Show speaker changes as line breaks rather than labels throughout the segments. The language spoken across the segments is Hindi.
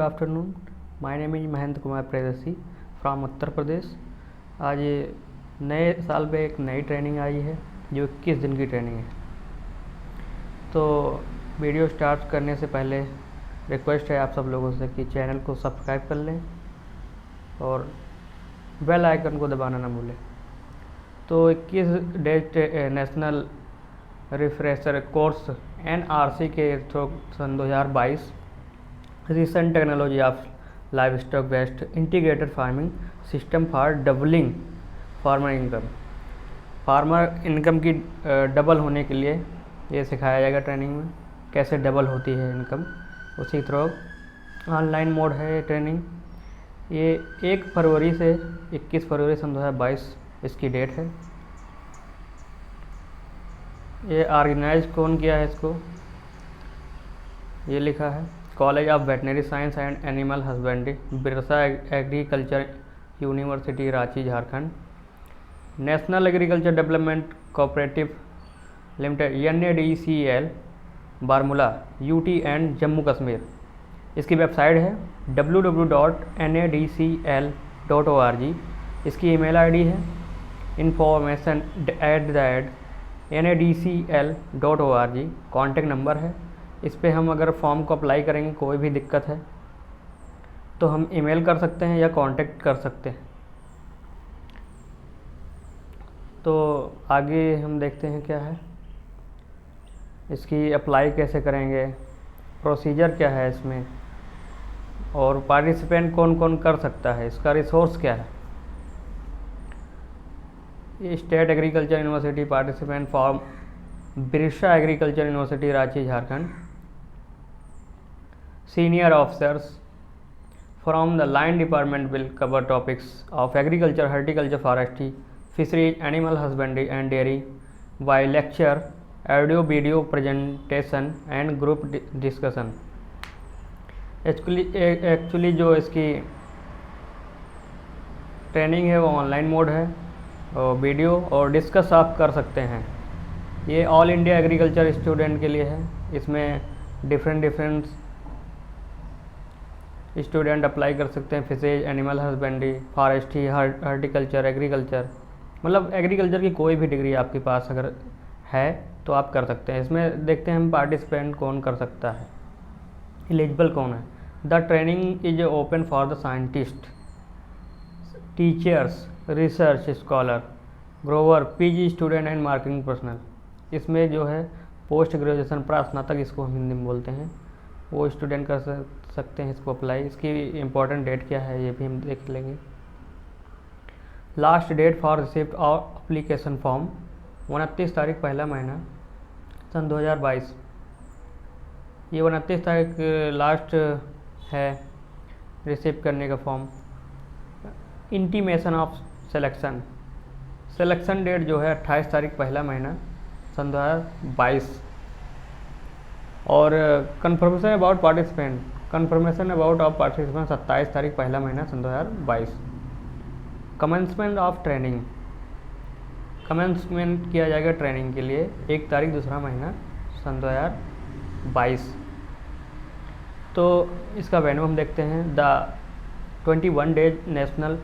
afternoon. My name is Mahendra Kumar Priyadarshi from Uttar Pradesh. आज ये नए साल पे एक नई ट्रेनिंग आई है जो 21 दिन की ट्रेनिंग है। तो वीडियो स्टार्ट करने से पहले रिक्वेस्ट है आप सब लोगों से कि चैनल को सब्सक्राइब कर लें और बेल आइकन को दबाना ना भूलें। तो 21 days national refresher course NRC के थ्रू सन 2022 recent technology of livestock based integrated farming system for doubling farmer income की डबल होने के लिए ये सिखाया जाएगा ट्रेनिंग में, कैसे डबल होती है इनकम। उसी थ्रू ऑनलाइन मोड है ये ट्रेनिंग। ये 1 फरवरी से 21 फरवरी सन 2022 इसकी डेट है। ये ऑर्गेनाइज कौन किया है इसको, ये लिखा है college of veterinary science and animal husbandry, Birsa agriculture university, Ranchi, Jharkhand. National agriculture development cooperative limited NADCL, Baramulla, UT and Jammu Kashmir. इसकी वेबसाइट है www.nadcl.org। इसकी ईमेल ID है information@nadcl.org। कॉन्टेक्ट नंबर है। इस पर हम अगर फॉर्म को अप्लाई करेंगे, कोई भी दिक्कत है तो हम ईमेल कर सकते हैं या कांटेक्ट कर सकते हैं। तो आगे हम देखते हैं क्या है, इसकी अप्लाई कैसे करेंगे, प्रोसीजर क्या है इसमें, और पार्टिसिपेंट कौन कौन कर सकता है, इसका रिसोर्स क्या है। ये state agriculture university participant form, Birsa agriculture university, Ranchi, Jharkhand. Senior officers from the line department will cover topics of agriculture, horticulture, forestry, fisheries, animal husbandry and dairy by lecture, audio video presentation and group discussion। Actually जो इसकी ट्रेनिंग है वो ऑनलाइन मोड है और वीडियो और डिस्कस आप कर सकते हैं। ये ऑल इंडिया एग्रीकल्चर स्टूडेंट के लिए है। इसमें डिफरेंट स्टूडेंट अप्लाई कर सकते हैं। Fishes, animal husbandry, forestry, horticulture, agriculture, मतलब एग्रीकल्चर की कोई भी डिग्री आपके पास अगर है तो आप कर सकते हैं। इसमें देखते हैं हम पार्टिसिपेंट कौन कर सकता है, एलिजिबल कौन है। The training is open for the scientist, teachers, research scholar, Grover, PG student and marketing personal. इसमें जो है पोस्ट ग्रेजुएशन, प्रास्नातक इसको हम हिंदी में बोलते हैं, वो स्टूडेंट कर सकते हैं इसको अप्लाई। इसकी इम्पोर्टेंट डेट क्या है ये भी हम देख लेंगे। Last date for receipt of application form 29 तारीख, पहला महीना सन 2022। ये 29 तारीख लास्ट है रिसिप्ट करने का form. Intimation of selection date जो है 28 तारीख, पहला महीना सन 2022। और कन्फर्मेशन अबाउट पार्टिसिपेंट 27 तारीख, पहला महीना सन 2022। कमेंसमेंट ऑफ ट्रेनिंग, कमेंसमेंट किया जाएगा ट्रेनिंग के लिए 1 तारीख, दूसरा महीना सन 2022। तो इसका वेन्यू हम देखते हैं। The 21 days national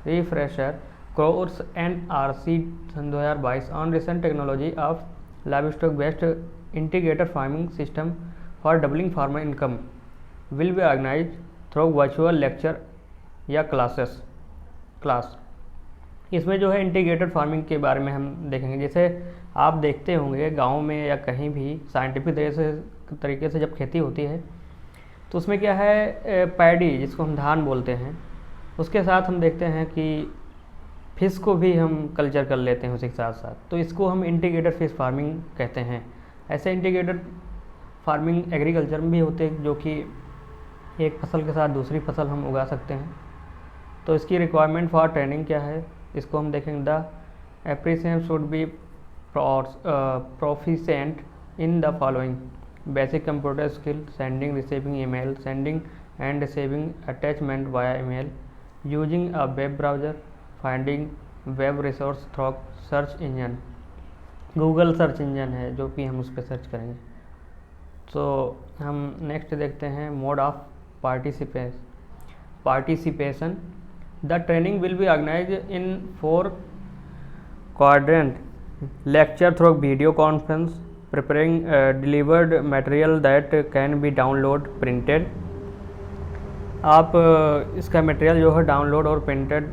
refresher course NRC सन 2022 on recent technology of livestock based integrated farming system for doubling farmer income will be organise through virtual lecture या क्लास। इसमें जो है इंटीग्रेटेड फार्मिंग के बारे में हम देखेंगे। जैसे आप देखते होंगे गांव में या कहीं भी साइंटिफिक तरीके से जब खेती होती है तो उसमें क्या है, पैडी जिसको हम धान बोलते हैं, उसके साथ हम देखते हैं कि फिश को भी हम कल्चर कर लेते हैं उसी के साथ साथ। तो इसको हम इंटीग्रेटेड फिश फार्मिंग कहते हैं। ऐसे इंटीग्रेटेड फार्मिंग एग्रीकल्चर में भी होते हैं, जो कि एक फसल के साथ दूसरी फसल हम उगा सकते हैं। तो इसकी रिक्वायरमेंट फॉर ट्रेनिंग क्या है, इसको हम देखेंगे। The applicant should be proficient in the following: basic computer skill, sending receiving email, sending end receiving attachment via email, using a web browser, finding web resource through search engine. Google search engine है जो कि हम उस पर सर्च करेंगे। तो हम नेक्स्ट देखते हैं mode of participation. The training will be organise in 4 quadrant: lecture through video conference, preparing delivered material that can be download printed। आप इसका मटेरियल जो है डाउनलोड और प्रिंटेड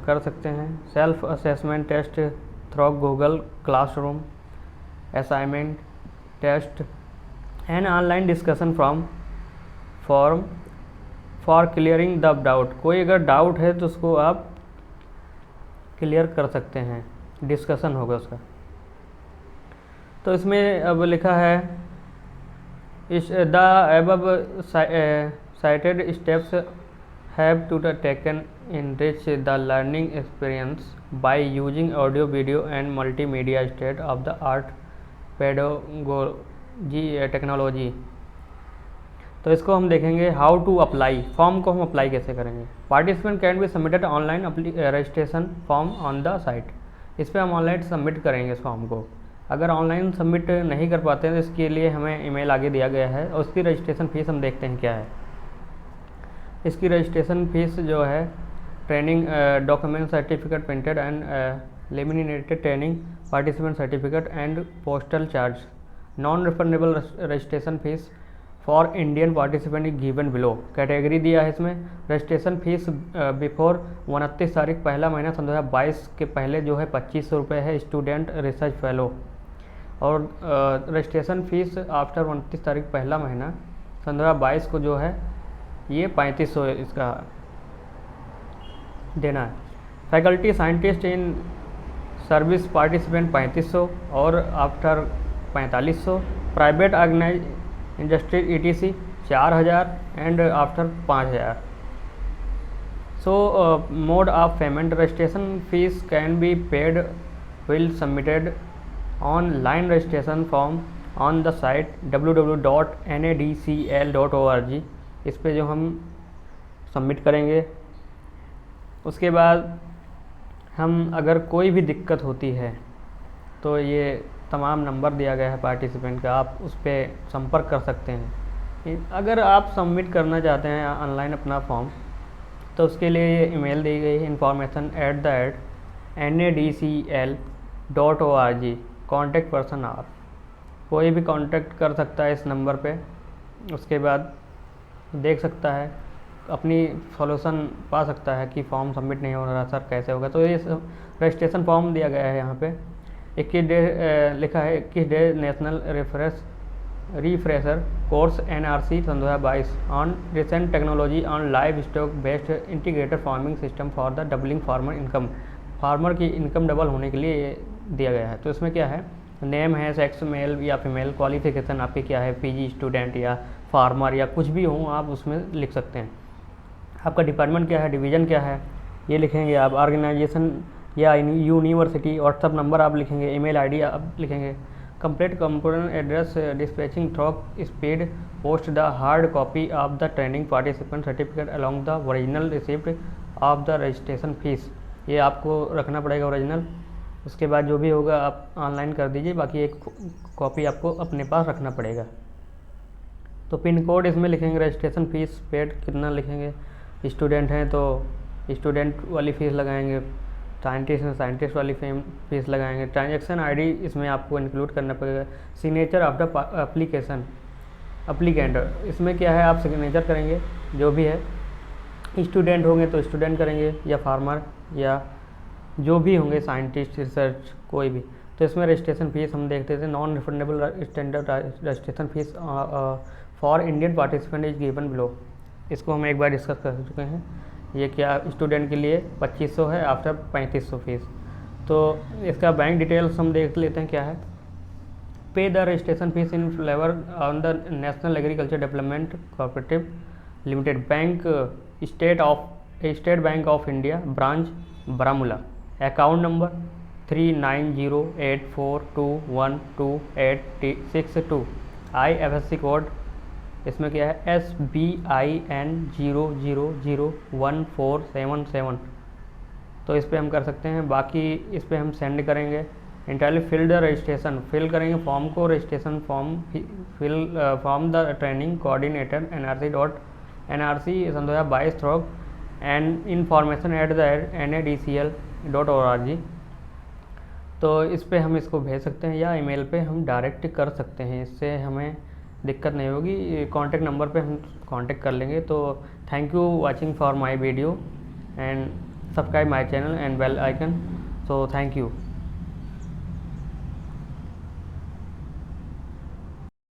कर सकते हैं। Self assessment test through Google Classroom, assignment test and online discussion form for clearing the doubt. कोई अगर डाउट है तो उसको आप क्लियर कर सकते हैं, डिस्कशन होगा उसका। तो इसमें अब लिखा है इस the above cited steps have to be taken enrich the learning experience by using audio, video and multimedia state of the art pedagogy technology। तो इसको हम देखेंगे हाउ टू अप्लाई। फॉर्म को हम अप्लाई कैसे करेंगे। Participant can be submitted online registration form on the site. इस पर हम ऑनलाइन सबमिट करेंगे इस फॉर्म को। अगर ऑनलाइन सबमिट नहीं कर पाते हैं तो इसके लिए हमें ईमेल आगे दिया गया है और उसकी रजिस्ट्रेशन फ़ीस हम देखते हैं क्या है। इसकी रजिस्ट्रेशन फ़ीस जो है training document certificate printed and laminated training participant certificate and postal charge. Non refundable registration fees for Indian participant given below. Category दिया है इसमें। रजिस्ट्रेशन फ़ीस बिफोर 29 तारीख पहला महीना सन 2022 के पहले जो है 2500 रुपये है स्टूडेंट रिसर्च फेलो। और रजिस्ट्रेशन फ़ीस आफ्टर 29 तारीख पहला महीना सन 2022 को जो है ये 3500 इसका देना है। Faculty scientist in service participant 3500 और after 4500। Private organise industry ETC 4000 and after 5000। So mode of payment registration fees can be paid will submitted online registration form on the site www.nadcl.org। इस पे जो हम सबमिट करेंगे। उसके बाद हम अगर कोई भी दिक्कत होती है तो ये तमाम नंबर दिया गया है पार्टिसिपेंट का, आप उस पर संपर्क कर सकते हैं। अगर आप सबमिट करना चाहते हैं ऑनलाइन अपना फॉर्म तो उसके लिए ये ईमेल दी गई है information@nadcl.org। कॉन्टैक्ट पर्सन आप कोई भी कांटेक्ट कर सकता है इस नंबर पे। उसके बाद देख सकता है, अपनी सॉल्यूशन पा सकता है कि फॉर्म सबमिट नहीं हो रहा सर कैसे होगा। तो ये रजिस्ट्रेशन फॉर्म दिया गया है यहाँ पे। 21 डे लिखा है 21 day national refresher course NRC सन 2022 on recent technology on livestock based integrated farming system for the doubling farmer income. Farmer की इनकम डबल होने के लिए ये दिया गया है। तो इसमें क्या है, नेम है, सेक्स मेल या फीमेल, क्वालिफिकेशन आपकी क्या है, PG स्टूडेंट या फार्मर या कुछ भी हो आप उसमें लिख सकते हैं। आपका डिपार्टमेंट क्या है, डिवीज़न क्या है ये लिखेंगे आप। ऑर्गेनाइजेशन या यूनिवर्सिटी, व्हाट्सअप नंबर आप लिखेंगे, ईमेल ID आप लिखेंगे। Complete component address dispatching through speed post the hard copy of the training participant certificate along the original receipt of the registration fees. ये आपको रखना पड़ेगा ओरिजिनल। उसके बाद जो भी होगा आप ऑनलाइन कर दीजिए, बाकी एक कॉपी आपको अपने पास रखना पड़ेगा। तो पिन कोड इसमें लिखेंगे, रजिस्ट्रेशन फ़ीस पेड कितना लिखेंगे। स्टूडेंट हैं तो स्टूडेंट वाली फ़ीस लगाएंगे, साइंटिस्ट हैं साइंटिस्ट वाली फ़ीस लगाएंगे। ट्रांजैक्शन ID इसमें आपको इंक्लूड करना पड़ेगा। सिग्नेचर ऑफ द एप्लीकेंट, इसमें क्या है आप सिग्नेचर करेंगे जो भी है। स्टूडेंट होंगे तो स्टूडेंट करेंगे या फार्मर या जो भी होंगे साइंटिस्ट रिसर्च कोई भी। तो इसमें रजिस्ट्रेशन फ़ीस हम देखते थे। Non refundable standard registration fees for Indian participant is given below. इसको हम एक बार डिस्कस कर चुके हैं। ये क्या स्टूडेंट के लिए 2500 है, आफ्टर 3500 फीस। तो इसका बैंक डिटेल्स हम देख लेते हैं क्या है। पे the registration fees in flavour on the national agriculture development cooperative limited bank state bank of India branch Baramulla. Account number 3908421282। IFSC code इसमें क्या है SBIN 0001477। तो इस पे हम कर सकते हैं। बाकी इस पे हम सेंड करेंगे entirely fill the registration, fill करेंगे फॉर्म को, registration form fill form the training coordinator NRC Sandhya 22 थ्रोक एंड इन्फॉर्मेशन @NADCL.org। तो इस पे हम इसको भेज सकते हैं या ईमेल पे हम डायरेक्ट कर सकते हैं, इससे हमें दिक्कत नहीं होगी। कॉन्टेक्ट नंबर पे हम कांटेक्ट कर लेंगे। तो thank you watching for my video and subscribe my channel and bell icon. So thank you.